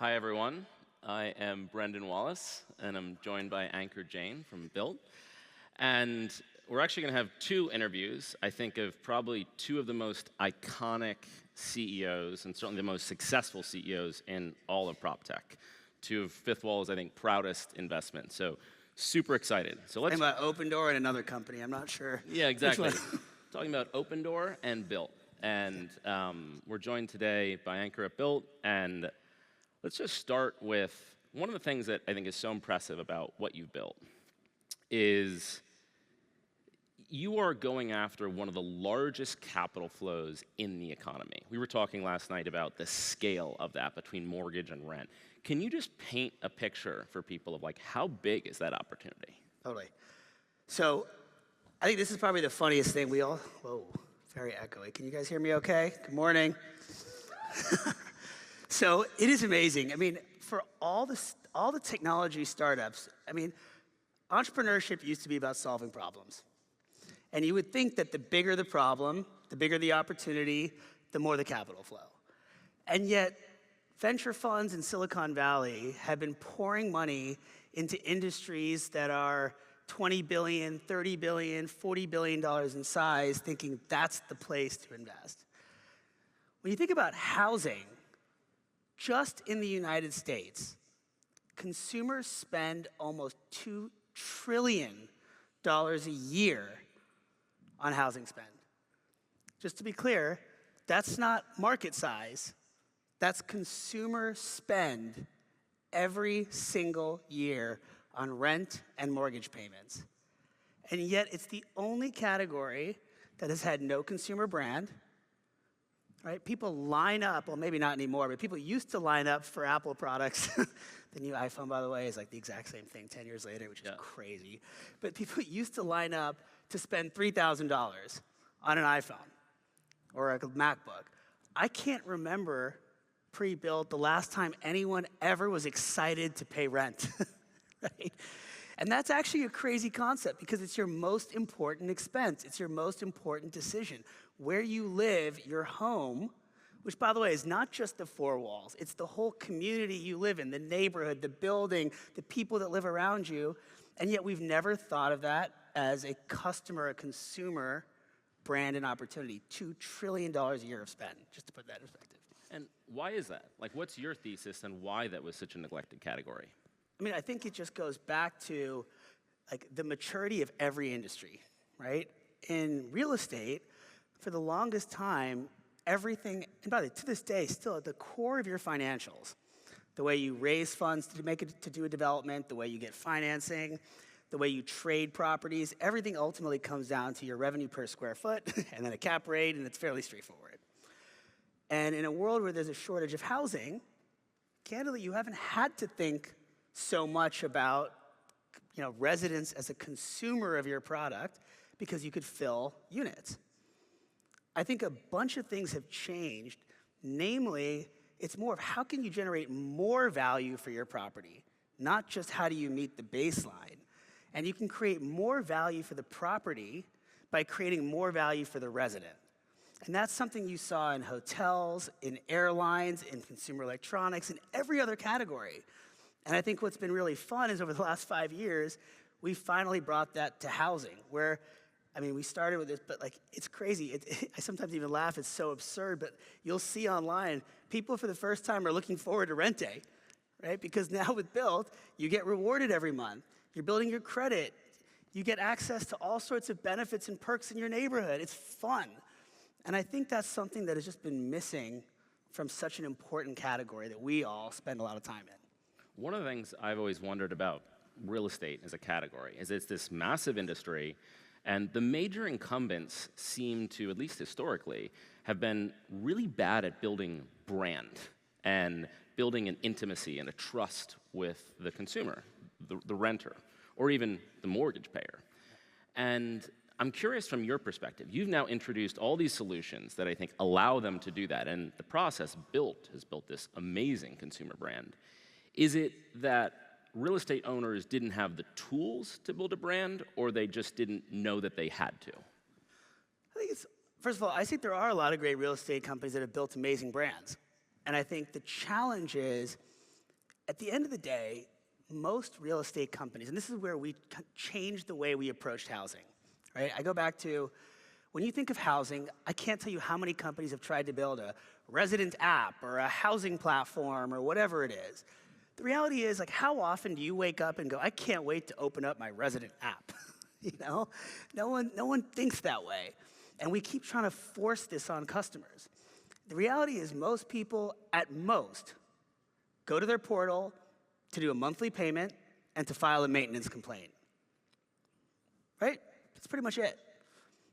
Hi, everyone. I am Brendan Wallace, and I'm joined by Ankur Jain from Bilt. And we're actually going to have two interviews, I think, of probably two of the most iconic CEOs, and certainly the most successful CEOs in all of PropTech. Two of fifthwall's, I think, proudest investments. So super excited. So let's talking about Opendoor and another company. I'm not sure. Yeah, exactly. Talking about Opendoor and Bilt. And we're joined today by Ankur at Bilt. And let's just start with one of the things that I think is so impressive about what you've built is you are going after one of the largest capital flows in the economy. We were talking last night about the scale of that between mortgage and rent. Can you just paint a picture for people of like how big is that opportunity? Totally. So I think this is probably the funniest thing we all, whoa, very echoey. Can you guys hear me okay? Good morning. So it is amazing. I mean, for all the technology startups, I mean, entrepreneurship used to be about solving problems. And you would think that the bigger the problem, the bigger the opportunity, the more the capital flow. And yet, venture funds in Silicon Valley have been pouring money into industries that are $20 billion, $30 billion, $40 billion in size, thinking that's the place to invest. When you think about housing, just in the United States, consumers spend almost $2 trillion a year on housing spend. Just to be clear, that's not market size. That's consumer spend every single year on rent and mortgage payments. And yet it's the only category that has had no consumer brand. Right? People line up, well, maybe not anymore, but people used to line up for Apple products. The new iPhone, by the way, is like the exact same thing 10 years later, which is crazy. But people used to line up to spend $3,000 on an iPhone or a MacBook. I can't remember pre-Bilt the last time anyone ever was excited to pay rent. Right? And that's actually a crazy concept because it's your most important expense. It's your most important decision. Where you live, your home, which by the way is not just the four walls, it's the whole community you live in, the neighborhood, the building, the people that live around you. And yet we've never thought of that as a customer, a consumer brand and opportunity. $2 trillion a year of spend, just to put that in perspective. And why is that? Like, what's your thesis and why that was such a neglected category? I mean, I think it just goes back to like the maturity of every industry, right? In real estate, for the longest time, everything, and by the way, to this day, still at the core of your financials, the way you raise funds to do a development, the way you get financing, the way you trade properties, everything ultimately comes down to your revenue per square foot and then a cap rate, and it's fairly straightforward. And in a world where there's a shortage of housing, candidly, you haven't had to think so much about residents as a consumer of your product because you could fill units. I think a bunch of things have changed. Namely, it's more of how can you generate more value for your property, not just how do you meet the baseline. And you can create more value for the property by creating more value for the resident. And that's something you saw in hotels, in airlines, in consumer electronics, in every other category. And I think what's been really fun is over the last 5 years, we finally brought that to housing, where I mean, we started with this, but like, it's crazy. I sometimes even laugh, it's so absurd, but you'll see online, people for the first time are looking forward to rent day, right? Because now with Bilt, you get rewarded every month. You're building your credit. You get access to all sorts of benefits and perks in your neighborhood. It's fun. And I think that's something that has just been missing from such an important category that we all spend a lot of time in. One of the things I've always wondered about real estate as a category is it's this massive industry. And the major incumbents seem to, at least historically, have been really bad at building brand and building an intimacy and a trust with the consumer, the renter, or even the mortgage payer. And I'm curious from your perspective, you've now introduced all these solutions that I think allow them to do that. And the process, Bilt has built this amazing consumer brand. Is it that real estate owners didn't have the tools to build a brand, or they just didn't know that they had to? I think first of all, I think there are a lot of great real estate companies that have built amazing brands. And I think the challenge is at the end of the day, most real estate companies, and this is where we changed the way we approached housing, right? I go back to, when you think of housing, I can't tell you how many companies have tried to build a resident app or a housing platform or whatever it is. The reality is, like, how often do you wake up and go, I can't wait to open up my resident app? You know? No one thinks that way. And we keep trying to force this on customers. The reality is most people, at most, go to their portal to do a monthly payment and to file a maintenance complaint. Right? That's pretty much it.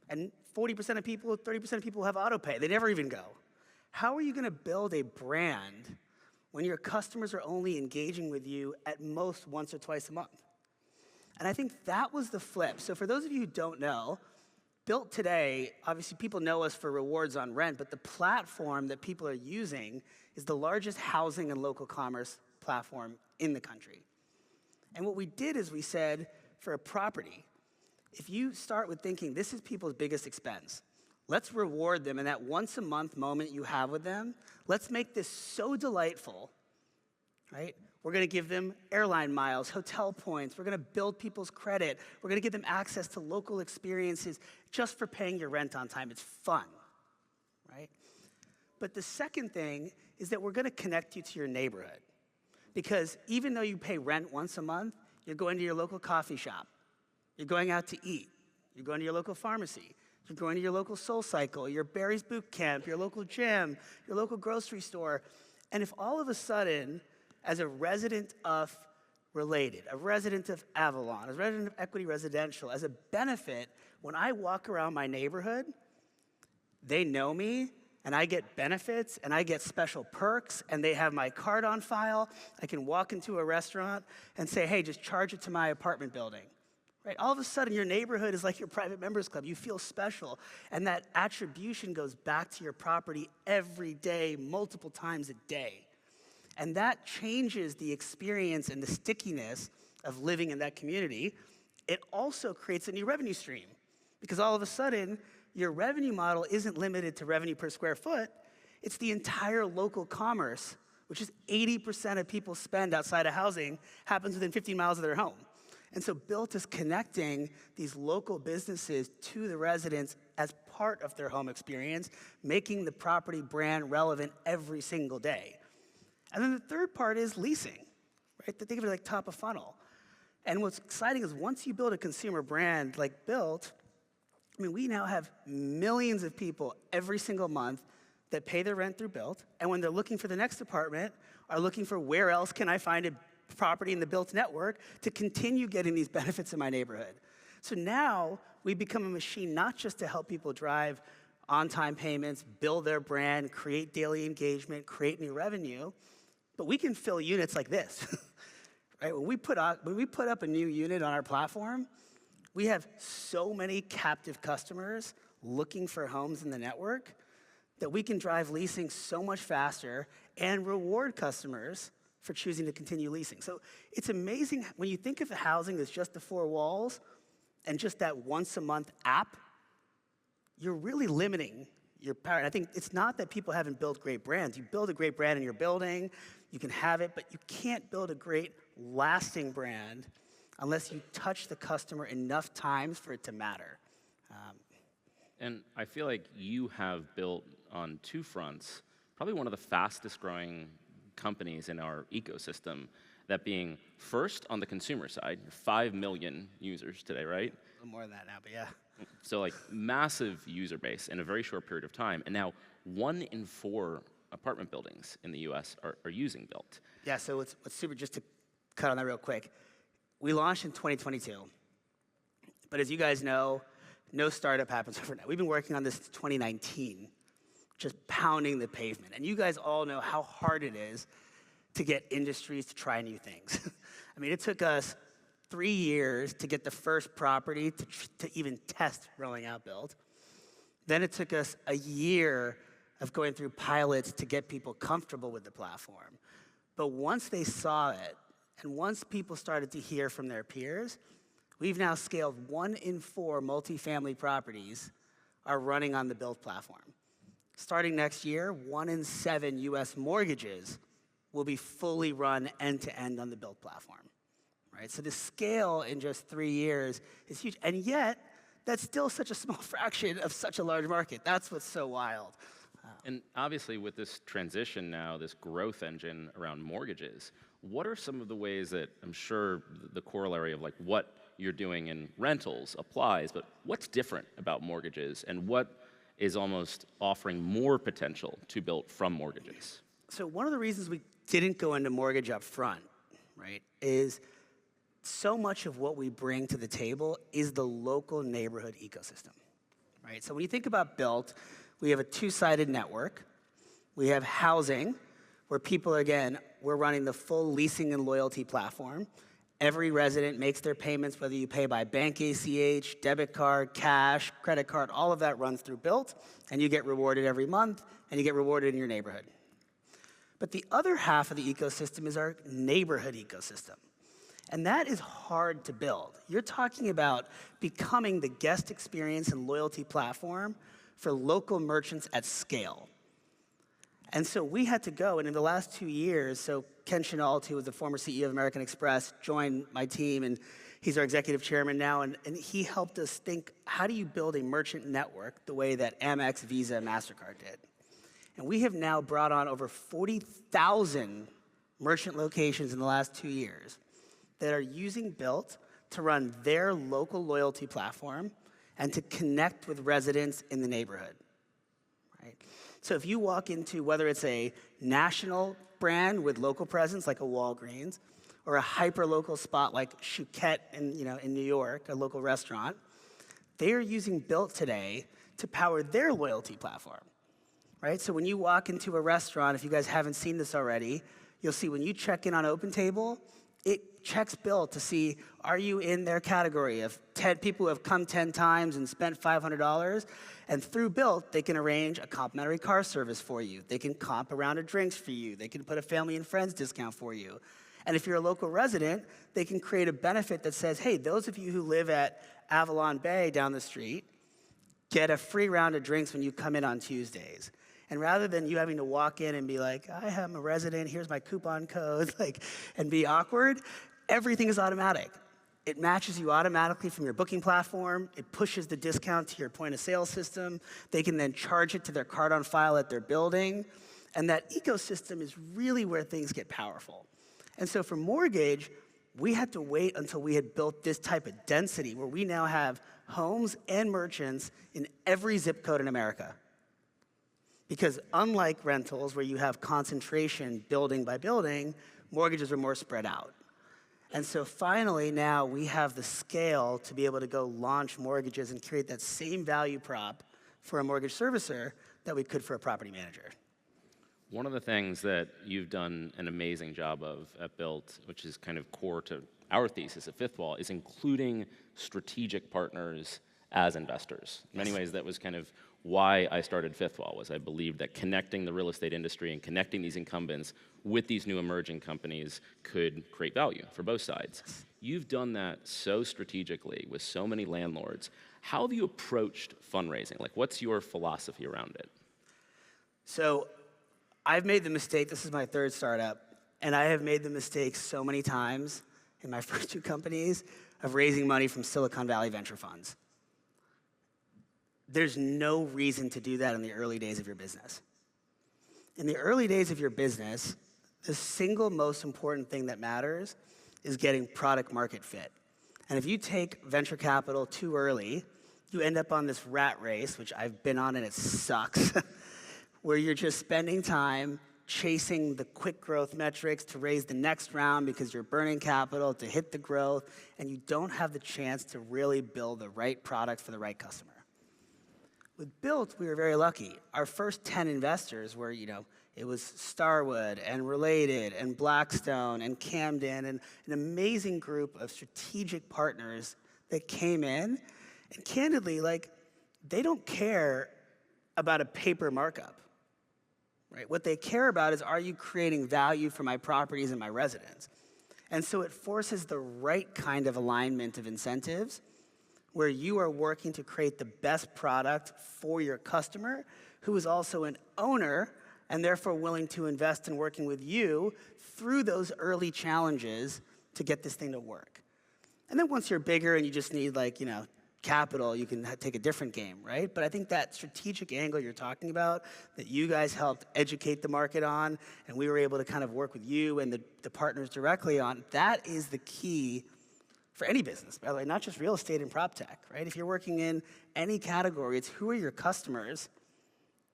And 40% of people, 30% of people have auto pay. They never even go. How are you going to build a brand when your customers are only engaging with you at most once or twice a month? And I think that was the flip. So for those of you who don't know, Bilt today, obviously people know us for rewards on rent, but the platform that people are using is the largest housing and local commerce platform in the country. And what we did is we said, for a property, if you start with thinking this is people's biggest expense, let's reward them in that once a month moment you have with them. Let's make this so delightful, right? We're gonna give them airline miles, hotel points. We're gonna build people's credit. We're gonna give them access to local experiences just for paying your rent on time. It's fun, right? But the second thing is that we're gonna connect you to your neighborhood. Because even though you pay rent once a month, you're going to your local coffee shop. You're going out to eat. You're going to your local pharmacy. You're going to your local Soul Cycle, your Barry's Boot Camp, your local gym, your local grocery store. And if all of a sudden, as a resident of Related, a resident of Avalon, a resident of Equity Residential, as a benefit, when I walk around my neighborhood, they know me, and I get benefits, and I get special perks, and they have my card on file. I can walk into a restaurant and say, hey, just charge it to my apartment building. Right? All of a sudden, your neighborhood is like your private members club. You feel special, and that attribution goes back to your property every day, multiple times a day. And that changes the experience and the stickiness of living in that community. It also creates a new revenue stream, because all of a sudden, your revenue model isn't limited to revenue per square foot. It's the entire local commerce, which is 80% of people's spend outside of housing happens within 15 miles of their home. And so Bilt is connecting these local businesses to the residents as part of their home experience, making the property brand relevant every single day. And then the third part is leasing, right? Think of it like top of funnel. And what's exciting is once you build a consumer brand like Bilt, I mean, we now have millions of people every single month that pay their rent through Bilt, and when they're looking for the next apartment, are looking for where else can I find a property in the Bilt network to continue getting these benefits in my neighborhood. So now we become a machine not just to help people drive on-time payments, build their brand, create daily engagement, create new revenue, but we can fill units like this. Right? When we put up a new unit on our platform, we have so many captive customers looking for homes in the network that we can drive leasing so much faster and reward customers for choosing to continue leasing. So it's amazing when you think of housing as just the four walls and just that once a month app, you're really limiting your power. And I think it's not that people haven't built great brands. You build a great brand in your building, you can have it, but you can't build a great lasting brand unless you touch the customer enough times for it to matter. And I feel like you have built on two fronts, probably one of the fastest growing companies in our ecosystem, that being first on the consumer side, 5 million users today, right? A little more than that now, but yeah. So like massive user base in a very short period of time. And now 1 in 4 apartment buildings in the US are using Bilt. Yeah, so what's super, just to cut on that real quick, we launched in 2022. But as you guys know, no startup happens overnight. We've been working on this since 2019, just pounding the pavement. And you guys all know how hard it is to get industries to try new things. I mean, it took us 3 years to get the first property to even test rolling out Bilt. Then it took us a year of going through pilots to get people comfortable with the platform. But once they saw it, and once people started to hear from their peers, we've now scaled 1 in 4 multifamily properties are running on the Bilt platform. Starting next year, 1 in 7 US mortgages will be fully run end-to-end on the Bilt platform, right? So the scale in just 3 years is huge, and yet that's still such a small fraction of such a large market. That's what's so wild. And obviously with this transition now, this growth engine around mortgages, what are some of the ways that I'm sure the corollary of like what you're doing in rentals applies, but what's different about mortgages and what is almost offering more potential to Bilt from mortgages? So one of the reasons we didn't go into mortgage up front, right, is so much of what we bring to the table is the local neighborhood ecosystem, right? So when you think about Bilt, we have a two-sided network. We have housing, where people, again, we're running the full leasing and loyalty platform. Every resident makes their payments, whether you pay by bank ACH, debit card, cash, credit card, all of that runs through Bilt, and you get rewarded every month, and you get rewarded in your neighborhood. But the other half of the ecosystem is our neighborhood ecosystem. And that is hard to build. You're talking about becoming the guest experience and loyalty platform for local merchants at scale. And so we had to go, and in the last 2 years, so Ken Chenault, who was the former CEO of American Express, joined my team, and he's our executive chairman now, and he helped us think, how do you build a merchant network the way that Amex, Visa, and MasterCard did? And we have now brought on over 40,000 merchant locations in the last 2 years that are using Bilt to run their local loyalty platform and to connect with residents in the neighborhood, right? So if you walk into, whether it's a national brand with local presence like a Walgreens, or a hyper-local spot like Chouquette in New York, a local restaurant, they are using Bilt today to power their loyalty platform, right? So when you walk into a restaurant, if you guys haven't seen this already, you'll see when you check in on OpenTable, it checks Bilt to see, are you in their category of 10 people who have come 10 times and spent $500? And through Bilt, they can arrange a complimentary car service for you. They can comp a round of drinks for you. They can put a family and friends discount for you. And if you're a local resident, they can create a benefit that says, hey, those of you who live at Avalon Bay down the street, get a free round of drinks when you come in on Tuesdays. And rather than you having to walk in and be like, I am a resident, here's my coupon code, and be awkward, everything is automatic. It matches you automatically from your booking platform. It pushes the discount to your point of sale system. They can then charge it to their card on file at their building. And that ecosystem is really where things get powerful. And so for mortgage, we had to wait until we had built this type of density where we now have homes and merchants in every zip code in America. Because unlike rentals, where you have concentration building by building, mortgages are more spread out. And so finally now we have the scale to be able to go launch mortgages and create that same value prop for a mortgage servicer that we could for a property manager. One of the things that you've done an amazing job of at Bilt, which is kind of core to our thesis at Fifthwall, is including strategic partners as investors. In many ways, that was kind of why I started Fifthwall, was I believed that connecting the real estate industry and connecting these incumbents with these new emerging companies could create value for both sides. You've done that so strategically with so many landlords. How have you approached fundraising? Like, what's your philosophy around it? So I've made the mistake, this is my third startup, and I have made the mistake so many times in my first 2 companies of raising money from Silicon Valley venture funds. There's no reason to do that in the early days of your business. In the early days of your business, the single most important thing that matters is getting product market fit. And if you take venture capital too early, you end up on this rat race, which I've been on and it sucks, where you're just spending time chasing the quick growth metrics to raise the next round because you're burning capital to hit the growth, and you don't have the chance to really build the right product for the right customer. With Bilt, we were very lucky. Our first 10 investors were, it was Starwood and Related and Blackstone and Camden and an amazing group of strategic partners that came in. And candidly, they don't care about a paper markup, right? What they care about is, are you creating value for my properties and my residents? And so it forces the right kind of alignment of incentives where you are working to create the best product for your customer, who is also an owner and therefore willing to invest in working with you through those early challenges to get this thing to work. And then once you're bigger and you just need capital, you can take a different game, right? But I think that strategic angle you're talking about, that you guys helped educate the market on, and we were able to kind of work with you and the partners directly on, that is the key for any business, by the way, not just real estate and PropTech, right? If you're working in any category, it's who are your customers,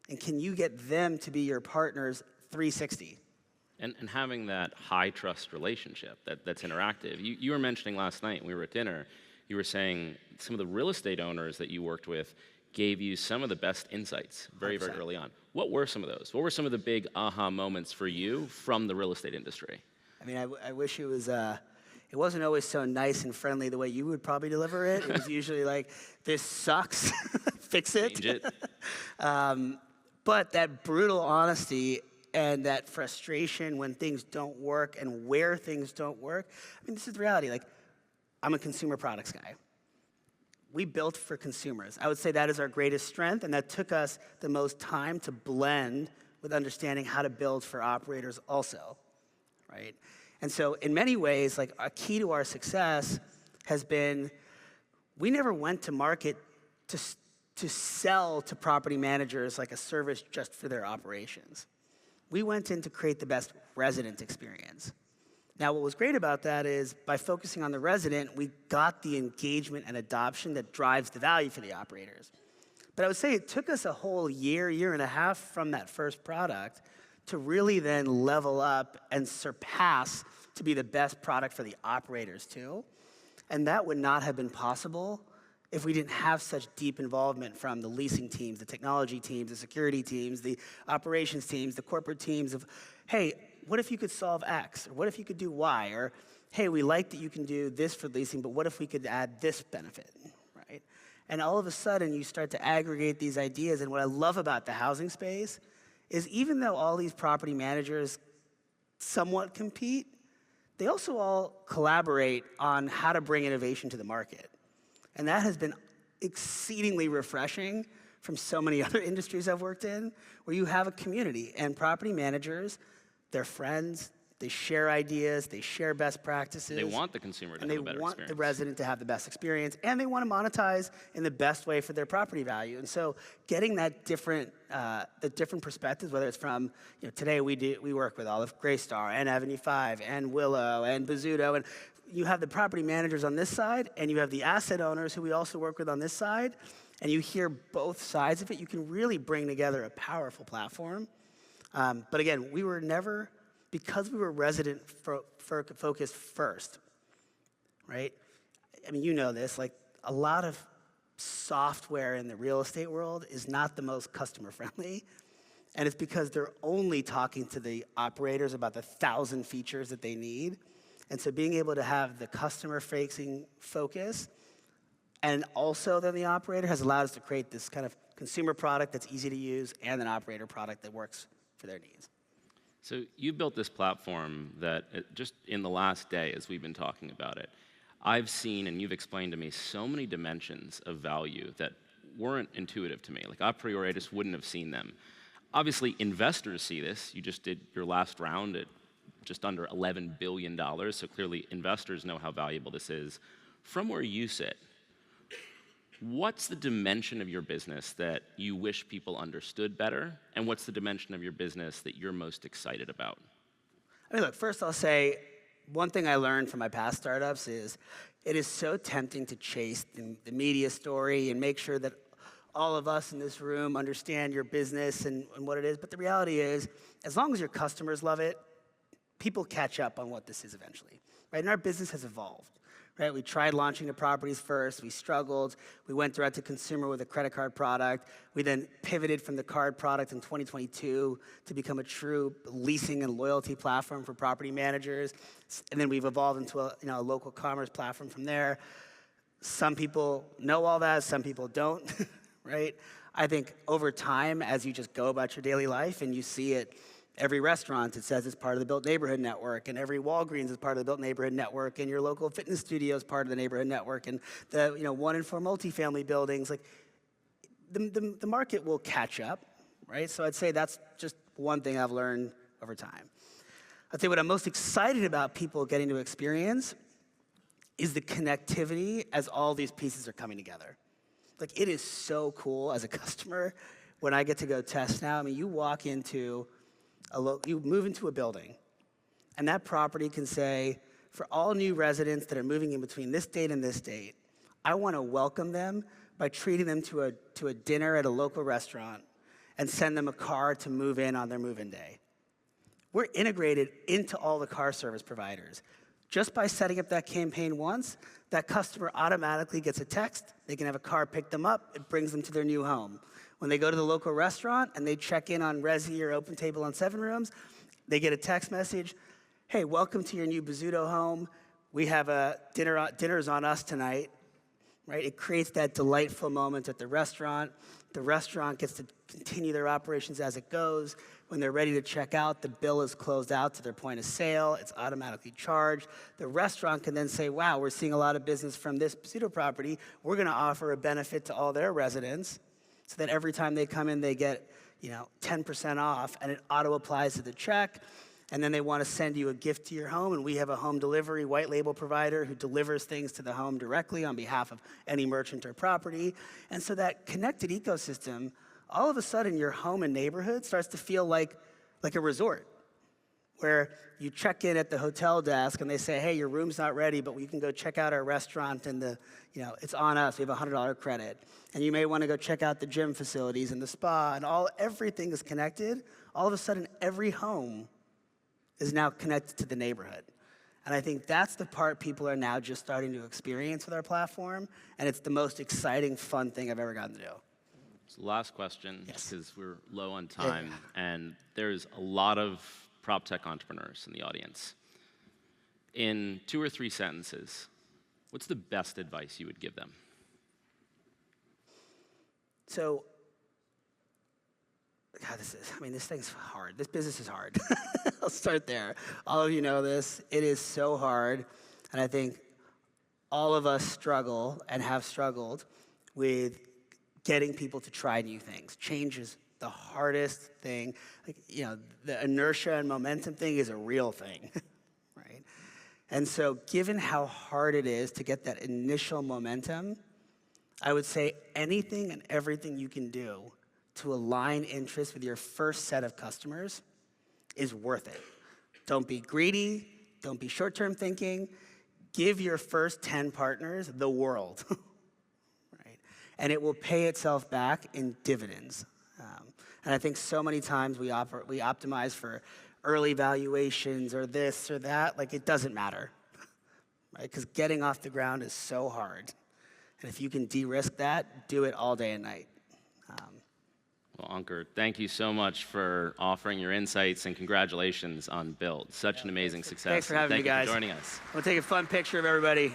and can you get them to be your partners 360? And having that high trust relationship that's interactive. You were mentioning last night when we were at dinner, you were saying some of the real estate owners that you worked with gave you some of the best insights very, very early on. What were some of those? What were some of the big aha moments for you from the real estate industry? I mean, I wish it was, it wasn't always so nice and friendly the way you would probably deliver it. It was usually like, this sucks, fix it. Change it. But that brutal honesty and that frustration when things don't work and where things don't work, I mean, this is the reality. Like, I'm a consumer products guy. We built for consumers. I would say that is our greatest strength, and that took us the most time to blend with understanding how to build for operators also, right? And so in many ways, like, a key to our success has been, we never went to market to sell to property managers like a service just for their operations. We went in to create the best resident experience. Now, what was great about that is by focusing on the resident, we got the engagement and adoption that drives the value for the operators. But I would say it took us a whole year and a half from that first product to really then level up and surpass to be the best product for the operators too. And that would not have been possible if we didn't have such deep involvement from the leasing teams, the technology teams, the security teams, the operations teams, the corporate teams of, hey, what if you could solve X? Or what if you could do Y? Or, hey, we like that you can do this for leasing, but what if we could add this benefit, right? And all of a sudden, you start to aggregate these ideas. And what I love about the housing space is even though all these property managers somewhat compete, they also all collaborate on how to bring innovation to the market. And that has been exceedingly refreshing from so many other industries I've worked in, where you have a community and property managers, they're friends, they share ideas, they share best practices. They want the consumer to have a better experience. And they want the resident to have the best experience, and they want to monetize in the best way for their property value. And so getting that different, the different perspectives, whether it's from, today we work with all of Greystar and Avenue 5 and Willow and Bizzuto, and you have the property managers on this side, and you have the asset owners who we also work with on this side, and you hear both sides of it. You can really bring together a powerful platform. But again, we were never, because we were resident focused first, right? I mean, you know this, like a lot of software in the real estate world is not the most customer friendly. And it's because they're only talking to the operators about the 1,000 features that they need. And so being able to have the customer-facing focus and also then the operator has allowed us to create this kind of consumer product that's easy to use and an operator product that works for their needs. So you built this platform that just in the last day as we've been talking about it, I've seen and you've explained to me so many dimensions of value that weren't intuitive to me. Like a priori, I just wouldn't have seen them. Obviously, investors see this. You just did your last round at just under $11 billion, so clearly investors know how valuable this is. From where you sit, what's the dimension of your business that you wish people understood better? And what's the dimension of your business that you're most excited about? I mean, look, first I'll say, one thing I learned from my past startups is it is so tempting to chase the media story and make sure that all of us in this room understand your business and what it is. But the reality is, as long as your customers love it, people catch up on what this is eventually, right? And our business has evolved. Right? We tried launching the properties first. We struggled. We went direct to consumer with a credit card product. We then pivoted from the card product in 2022 to become a true leasing and loyalty platform for property managers. And then we've evolved into a local commerce platform from there. Some people know all that. Some people don't, right? I think over time, as you just go about your daily life and you see it, every restaurant, it says it's part of the Bilt Neighborhood Network, and every Walgreens is part of the Bilt Neighborhood Network, and your local fitness studio is part of the neighborhood network, and the 1 in 4 multifamily buildings. Like the market will catch up, right? So I'd say that's just one thing I've learned over time. I'd say what I'm most excited about people getting to experience is the connectivity as all these pieces are coming together. Like, it is so cool as a customer when I get to go test now. I mean, you walk into you move into a building, and that property can say, for all new residents that are moving in between this date and this date, I want to welcome them by treating them to a dinner at a local restaurant and send them a car to move in on their move-in day. We're integrated into all the car service providers. Just by setting up that campaign once, that customer automatically gets a text. They can have a car pick them up. It brings them to their new home. When they go to the local restaurant and they check in on Resi or Open Table on 7 rooms, they get a text message. Hey, welcome to your new Bizzuto home. We have a dinner's on us tonight, right? It creates that delightful moment at the restaurant. The restaurant gets to continue their operations as it goes. When they're ready to check out, the bill is closed out to their point of sale. It's automatically charged. The restaurant can then say, wow, we're seeing a lot of business from this Bizzuto property. We're gonna offer a benefit to all their residents so that every time they come in, they get 10% off, and it auto applies to the check. And then they want to send you a gift to your home, and we have a home delivery white label provider who delivers things to the home directly on behalf of any merchant or property. And so that connected ecosystem, all of a sudden your home and neighborhood starts to feel like a resort, where you check in at the hotel desk and they say, hey, your room's not ready, but you can go check out our restaurant and it's on us, we have a $100 credit. And you may want to go check out the gym facilities and the spa, and everything is connected. All of a sudden, every home is now connected to the neighborhood. And I think that's the part people are now just starting to experience with our platform, and it's the most exciting, fun thing I've ever gotten to do. So last question, Yes. because we're low on time, and there's a lot of PropTech entrepreneurs in the audience. In 2 or 3 sentences, what's the best advice you would give them? So, God, this thing's hard. This business is hard. I'll start there. All of you know this. It is so hard. And I think all of us struggle and have struggled with getting people to try new things. Change is the hardest thing. The inertia and momentum thing is a real thing, right? And so given how hard it is to get that initial momentum, I would say anything and everything you can do to align interests with your first set of customers is worth it. Don't be greedy. Don't be short-term thinking. Give your first 10 partners the world, right? And it will pay itself back in dividends. And I think so many times we optimize for early valuations or this or that. Like, it doesn't matter, right? Because getting off the ground is so hard. And if you can de-risk that, do it all day and night. Well, Ankur, thank you so much for offering your insights, and congratulations on Bilt. Such an amazing success. Thanks for having me, guys. Thank you for joining us. We'll take a fun picture of everybody.